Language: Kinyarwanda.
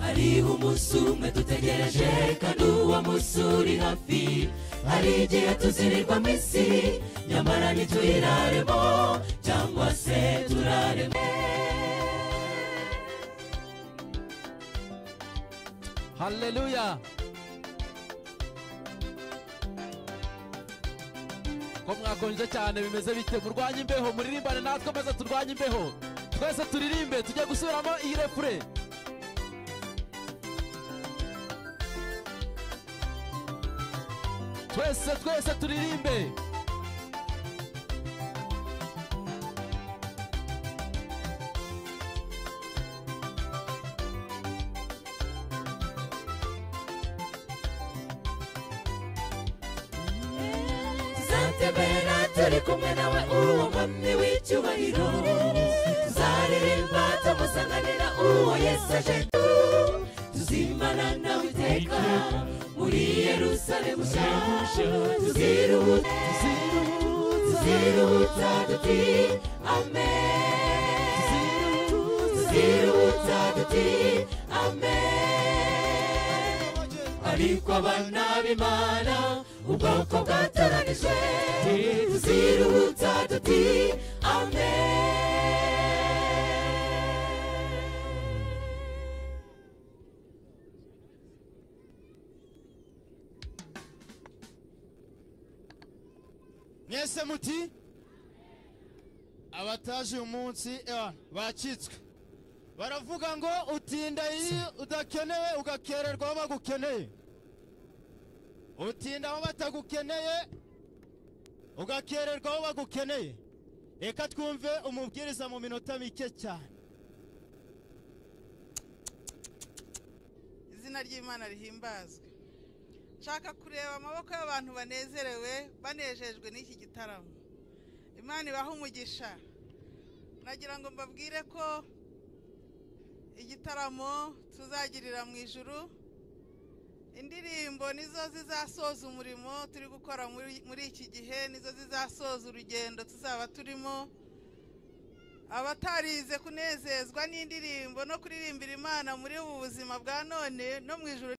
hari umunsi umwe dutegereje kandi uwo munsi uri hafi hari igihe tuzirirwa mu isi nyamara ntituyiraremo cyangwa se turaremo. Haleluya. Ko mwakonje cyane bimeze bite? Murwanye imbeho, muririmbane natwe maze turwanye imbeho. Twese turirimbe tujye gusubiramo iyi refure. Twese turirimbe. Tuzatembera turi kumwe nawe uwo mwami w'icyubahiro tuzaririmba tumusanganira uwo Yesu aje tuzimana nawe iteka muri Yerusalemu nshya tuziruhutsa duti amen tuziruhutsa duti amen. Ariko abana b'Imana ubwoko bwatoranijwe tuziruhutsa duti amen. Mwese muti abataje umunsi bacitswe baravuga ngo utinda iyo udakenewe ugakererwa aho bagukeneye, utinda aho batagukeneye ugakererwa aho bagukeneye. Reka twumve umubwiriza mu minota mike cyane. Izina ry'Imana rihimbazwe. Nshaka kureba amaboko y'abantu banezerewe banejejwe n'iki gitaramo. Imana ibaha umugisha. Nagira ngo mbabwire ko igitaramo tuzagirira mu ijuru, indirimbo nizo zizasoza umurimo turi gukora muri iki gihe, nizo zizasoza urugendo tuzaba turimo. Abatarize kunezezwa n'indirimbo no kuririmbira Imana muri ubu buzima bwa none no mu ijuru